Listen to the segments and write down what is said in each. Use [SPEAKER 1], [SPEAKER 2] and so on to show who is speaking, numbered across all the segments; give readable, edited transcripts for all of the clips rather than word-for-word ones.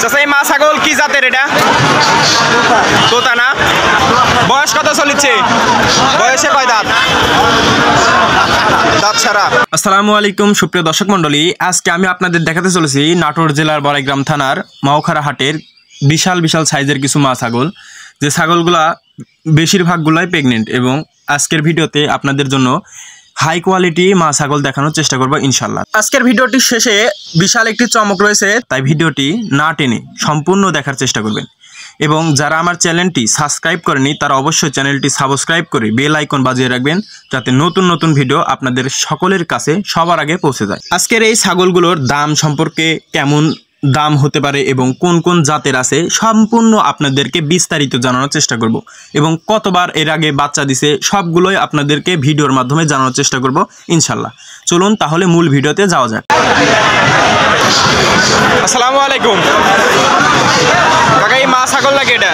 [SPEAKER 1] চাচা এই মা ছাগল কি জাতের এটা? তোতা না? বয়স কত চলিচ্ছে? বয়সে কয় দাঁত? দাঁত ছাড়া। আসসালামু আলাইকুম সুপ্রিয় দর্শক মণ্ডলী, আজকে আমি আপনাদের দেখাতে চলেছি নাটোর জেলার বড়াইগ্রাম থানার মাওখারা হাটের বিশাল বিশাল সাইজের কিছু মা ছাগল, যে ছাগলগুলা বেশিরভাগগুলাই প্রেগনেন্ট। এবং আজকের ভিডিওতে আপনাদের জন্য হাই কোয়ালিটি মা ছাগল দেখানোর চেষ্টা করবো ইনশাল্লাহ। আজকের ভিডিওটির শেষে বিশাল একটি চমক রয়েছে, তাই ভিডিওটি না টেনে সম্পূর্ণ দেখার চেষ্টা করবেন। এবং যারা আমার চ্যানেলটি সাবস্ক্রাইব করেনি তারা অবশ্যই চ্যানেলটি সাবস্ক্রাইব করে বেল আইকন বাজিয়ে রাখবেন, যাতে নতুন নতুন ভিডিও আপনাদের সকলের কাছে সবার আগে পৌঁছে যায়। আজকের এই ছাগলগুলোর দাম সম্পর্কে, কেমন দাম হতে পারে এবং কোন কোন জাতের আছে, সম্পূর্ণ আপনাদেরকে বিস্তারিত জানানোর চেষ্টা করব। এবং কতবার এর আগে বাচ্চা দিছে সবগুলোই আপনাদেরকে ভিডিওর মাধ্যমে জানানোর চেষ্টা করব ইনশাল্লাহ। চলুন তাহলে মূল ভিডিওতে যাওয়া যাক। আসসালামু আলাইকুম কাকা, এই মা ছাগল লাগে এটা?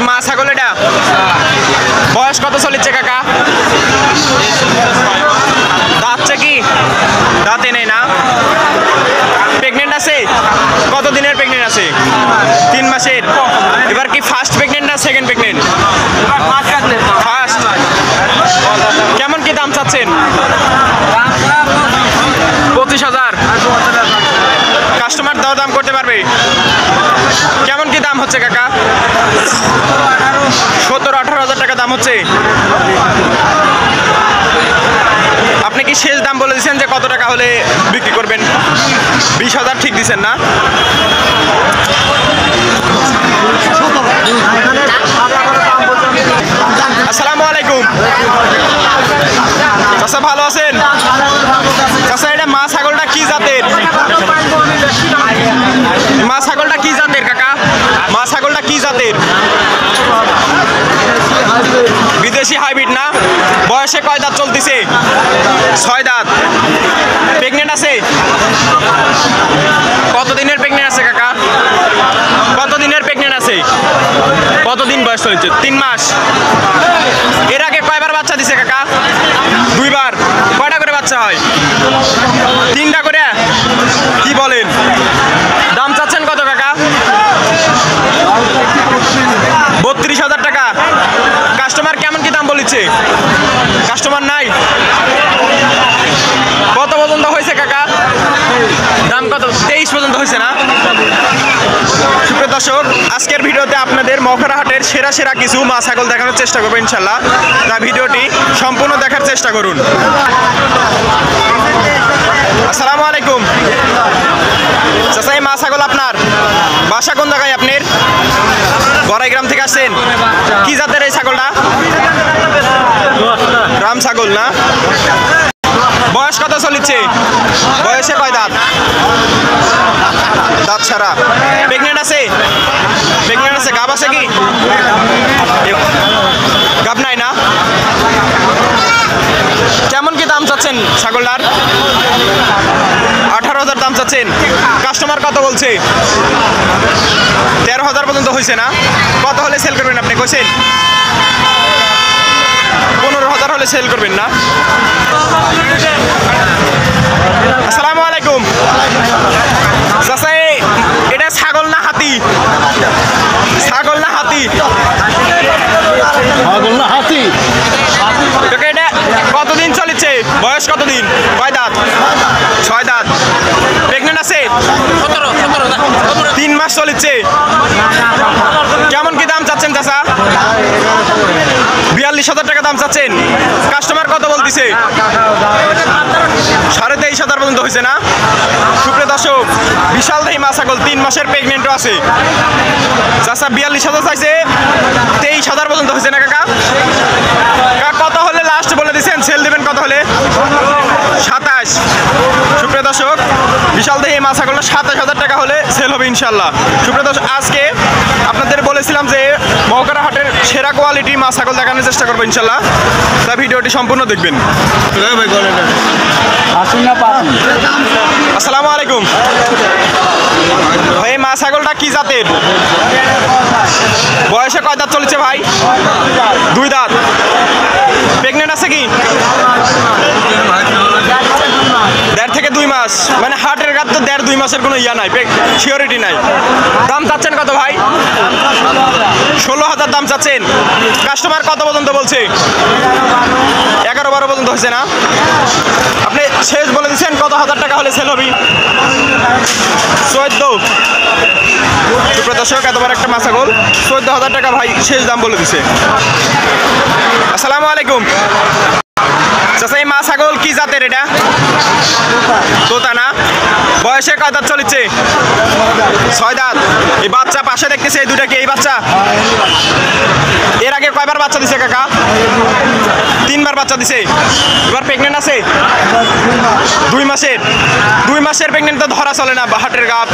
[SPEAKER 1] মা ছাগল এটা বয়স কত চলিচ্ছে কাকা? দাঁতছে কি? দাঁতে নেই না? প্রেগনেন্ট আছে? কত দিনের প্রেগনেন্ট আছে? 3 মাসের। এবার কি ফার্স্ট প্রেগনেন্ট না সেকেন্ড প্রেগনেন্ট? ফার্স্ট। কেমন কি দাম চাচ্ছেন? 25,000। কাস্টমার দাও দাম করতে পারবে? কেমন কি দাম হচ্ছে কাকা? 17-18,000 টাকা দাম হচ্ছে। আপনি কি শেষ দাম বলে দিচ্ছেন যে কত টাকা হলে বিক্রি করবেন? 20,000 ঠিক দিচ্ছেন না? আসসালামু আলাইকুম চাচা, ভালো আছেন? চাচা এটা মা ছাগলটা কি জাতের? মা ছাগলটা কি জাতের কাকা? মা ছাগলটা কি জাতের? বিদেশি হাইব্রিড না? বয়সে কয় দাঁত চলতেছে? 6 দাঁত। প্রেগনেন্ট আছে? কতদিনের প্রেগনেন্ট আছে কাকা? কতদিনের প্রেগনেন্ট আছে? কতদিন বয়স চলছে? 3 মাস। এর আগে কয়বার বাচ্চা দিছে কাকা? 2 বার। কয়টা করে বাচ্চা হয়? 3টা করে? কি বলেন? দাম চাচ্ছেন কত কাকা? 32,000 টাকা। কাস্টমার কেমন কি দাম বলেছে? কাস্টমার নাই? কত পর্যন্ত হয়েছে কাকা? দাম কত? 23 পর্যন্ত হয়েছে না? সুপ্রিয় দর্শক, আজকের ভিডিওতে আপনাদের মাওখারা হাটের সেরা সেরা কিছু মা ছাগল দেখানোর চেষ্টা করবো ইনশাল্লাহ। তা ভিডিওটি সম্পূর্ণ দেখার চেষ্টা করুন। আসসালামু আলাইকুম চাচা, এই মা ছাগল আপনার? বাসা কোন জায়গায় আপনার? বড়াইগ্রাম থেকে আসছেন? কি জাতের এই ছাগলটা? রাম ছাগল না? বয়স কত চলিচ্ছে? বয়সে কয় দাঁত? দাঁত ছাড়া। প্রেগনেন্ট আছে? প্রেগনেন্ট আছে। গাব আছে কি? গাব নাই না? কেমন কি দাম চাচ্ছেন ছাগলটার? 18,000 দাম চাচ্ছেন। কাস্টমার কত বলছে? 13,000 পর্যন্ত হয়েছে না? কত হলে সেল করবেন আপনি কইছেন? 15,000 হলে সেল করবেন না? আসসালামু আলাইকুম চাচা, এটা ছাগল না হাতি? ছাগল না হাতি? ছাগল না হাতি? এটা কতদিন চলেছে? বয়স কতদিন? কয় দাঁত? 6 দাঁত। প্রেগনেন্ট আছে? 3 মাস চলেছে। কেমন কি দাম চাচ্ছেন চাচা? 42,000 টাকা দাম চাচ্ছেন। কাস্টমার কত বলতেছে? 23,500 পর্যন্ত হয়েছে না? সুপ্রিয় দর্শক, বিশাল দেহি মা ছাগল, 3 মাসের প্রেগনেন্টও আছে। চাচা 42,000 চাইছে, 23,000 পর্যন্ত হয়েছে না কাকা? কত হলে লাস্ট বলে দিচ্ছেন সেল দেবেন? কত হলে? 27। সুপ্রিয় দর্শক, বিশাল দেহি মা ছাগলটা 27,000 টাকা হলে সেল হবে ইনশাল্লাহ। সুপ্রিয় দর্শক, আজকে আপনাদের বলেছিলাম যে মাওখারা হাটের সেরা কোয়ালিটি মা ছাগল দেখানোর চেষ্টা করবো ইনশাল্লাহ। তা ভিডিওটি সম্পূর্ণ দেখবেন। আসসালামু আলাইকুম ভাই, মা ছাগলটা কি জাতের? বয়সে কয় দাঁত চলেছে ভাই? 2 দাঁত। প্রেগনেন্ট আছে কি? 1.5 থেকে 2 মাস, মানে হাটের গাছ তো 1.5-2 মাসের কোনো ইয়া নাই, সিওরিটি নাই। দাম চাচ্ছেন কত ভাই? 16,000 দাম চাচ্ছেন। কাস্টমার কত পর্যন্ত বলছে? 11-12 পর্যন্ত হয়েছে না? আপনি শেষ বলে দিচ্ছেন কত হাজার টাকা হলে সেল হবে? 14। সুপ্রদর্শক, এত বড় একটা মাছাগোল 14,000 টাকা ভাই শেষ দাম বলে দিছে। আসসালামু আলাইকুম চাচা, এই মাছাগোল কি জাতের? এটা তোতা না? বয়সে কয় দাঁত চলেছে? 6 দাঁত। এই বাচ্চা পাশে দেখতেছে, এই দুটা কি এই বাচ্চা? এর আগে কয়বার বাচ্চা দিছে কাকা? 3 বার বাচ্চা দিছে। এবার প্রেগনেন্ট আছে? 2 মাসের। 2 মাসের প্রেগনেন্ট তো ধরা চলে না হাটের গাপ।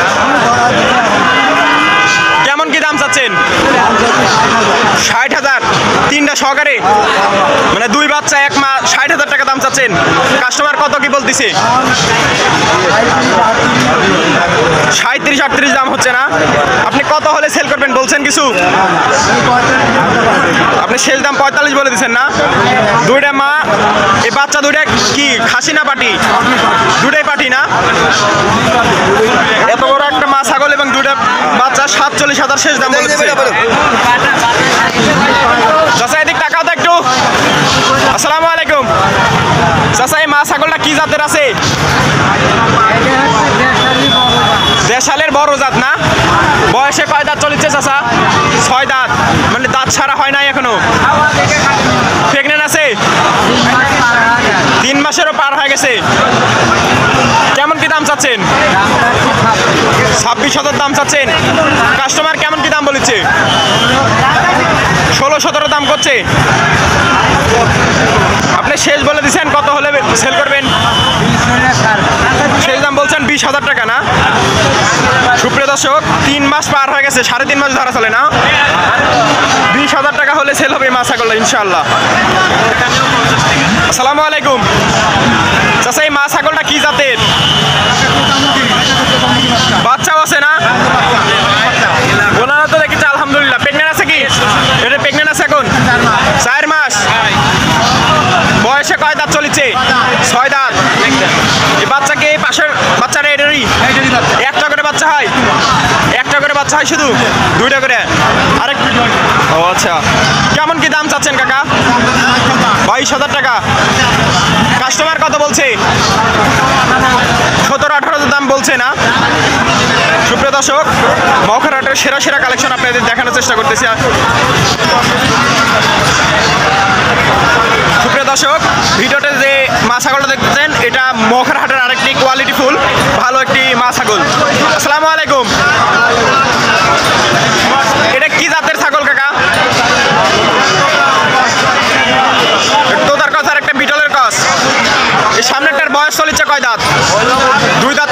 [SPEAKER 1] কেমন কি দাম চাচ্ছেন? 60,000 3টা সহকারে, মানে 2 বাচ্চা 1 মা। 60,000 টাকা দাম চাচ্ছেন। কাস্টমার কত কি বলতেছে? 37-38 দাম হচ্ছে না? আপনি কত হলে সেল করবেন বলছেন কিছু? আপনি শেষ দাম 45 বলে দিচ্ছেন না? 2টা মা। এই বাচ্চা 2টা কি খাসি না পাটি? 2টাই পাটি না? এত বড় একটা মা ছাগল এবং 2টা বাচ্চা 47,000 শেষ দাম বলে দিচ্ছে। চাচা এদিক টাকাও তো একটু। আসসালামু আলাইকুম চাচা, এই মা ছাগলটা কি জাতের আছে? দেশালের বড় জাত না? বয়সে কয় দাঁত চলেছে চাচা? 6 দাঁত, মানে দাঁত ছাড়া হয় নাই এখনো। প্রেগনেন্ট আছে? 3 মাসেরও পার হয়ে গেছে। কেমন কি দাম চাচ্ছেন? 26,000 দাম চাচ্ছেন। কাস্টমার কেমন কি দাম বলেছে? 16-17 দাম করছে। আপনি শেষ বলে দিচ্ছেন কত হলে সেল করবেন? শেষ দাম বলছেন 20,000 টাকা না? সুপ্রিয় দর্শক, 3 মাস পার হয়ে গেছে, 3.5 মাস ধরা চলে না? 20,000 টাকা হলে সেল হবে মাছ ছাগলটা ইনশাআল্লাহ। আসসালামু আলাইকুম চাচা, এই মাছ ছাগলটা কি জাতের? বাচ্চাও আছে না? ওনারা তো দেখেছে আলহামদুলিল্লাহ। প্রেগনেন্ট আছে কি? এটা প্রেগনেন্ট আছে এখন 4 মাস। বয়সে কয় দাঁত চলেছে? 6 দাঁত। এই বাচ্চাকে এই পাশের বাচ্চারা এটারই একটা করে বাচ্চা হয়? একটা করে বাচ্চা হয় শুধু? 2টা করে? আরেক। ও আচ্ছা, কেমন কি দাম চাচ্ছেন কাকা? 22,000 টাকা। কাস্টমার কত বলছে? 17-18 দাম বলছে না? সুপ্রিয় দর্শক, মৌখার হাটের সেরা সেরা কালেকশন আপনাদের দেখানোর চেষ্টা করতেছি। সুপ্রিয় দর্শক, ভিডিওতে যে মা ছাগলটা দেখতেছেন এটা মৌখার হাটের আরেকটি কোয়ালিটি ফুল ভালো একটি মা ছাগল। আসসালামু আলাইকুম, এটা কি জাতের ছাগল কাকা? তোতার কস আর একটা বিটলের কস। এই সামনেরটার বয়স চলেছে কয় দাঁত? 2 দাঁত।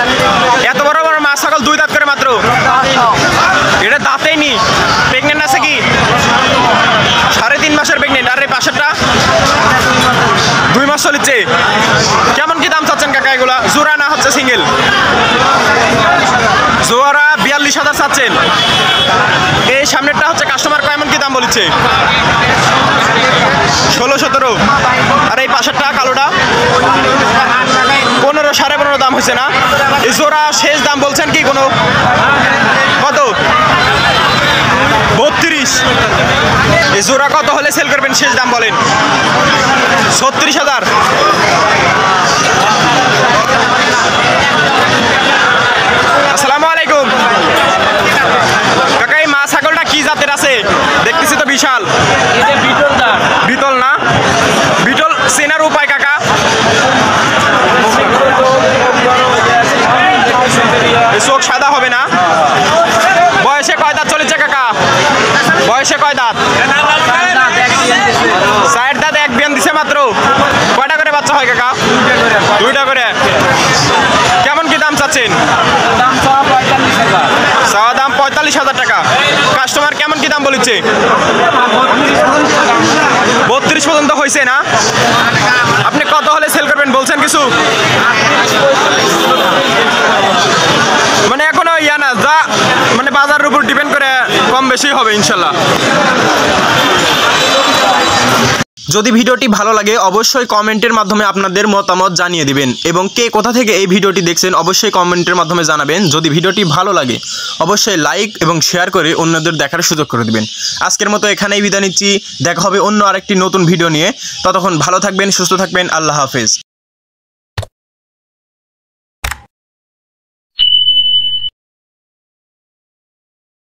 [SPEAKER 1] এত বড় বড় মা ছাগল 2 দাঁত করে মাত্র? এটা দাঁতেই নি। প্রেগনেন্ট আছে কি? 3.5 মাসের প্রেগনেন্ট। আর এই পাশেরটা 2 মাস চলেছে। কেমন কি দাম চাচ্ছেন কাকা এগুলা? জোড়া না হচ্ছে সিঙ্গেল? জোড়া 42,000 চাচ্ছেন। এই সামনেরটা হচ্ছে কাস্টমার কেমন কি দাম বলেছে? 16-17। আর এই পাশেরটা কালোটা 15-15.5 দাম হয়েছে না? এই জোড়া শেষ দাম বলছেন কি কোনো? কত? 32। এই জোড়া কত হলে সেল করবেন শেষ দাম বলেন? 36,000। আসসালামু আলাইকুম কাকা, এই মা ছাগলটা কি জাতের আছে? দেখতেছি তো বিশাল। বিটল না? বিটল চেনার উপায় কাকা? চোখ সাদা হবে না? বয়সে কয় দাঁত চলেছে কাকা? বয়সে কয় দাঁত? 4 দাঁত। 1 বিয়ান দিছে মাত্র। কয়টা করে বাচ্চা হয় কাকা? 2টা করে। কেমন কি দাম চাচ্ছেন? চাওয়া দাম 45,000 টাকা। কাস্টমার কেমন কি দাম বলেছে? 32 পর্যন্ত হয়েছে না? আপনি কত হলে সেল করবেন বলছেন কিছু? মানে এখনো ইয়া না, যা মানে বাজারের উপর ডিপেন্ড করে কম বেশি হবে ইনশাল্লাহ। যদি ভিডিওটি ভালো লাগে অবশ্যই কমেন্টের মাধ্যমে আপনাদের মতামত জানিয়ে দিবেন এবং কে কোথা থেকে এই ভিডিওটি দেখছেন অবশ্যই কমেন্টের মাধ্যমে জানাবেন। যদি ভিডিওটি ভালো লাগে অবশ্যই লাইক এবং শেয়ার করে অন্যদের দেখার সুযোগ করে দিবেন। আজকের মতো এখানেই বিদায় নিচ্ছি, দেখা হবে অন্য আরেকটি নতুন ভিডিও নিয়ে। ততক্ষণ ভালো থাকবেন, সুস্থ থাকবেন, আল্লাহ হাফেজ।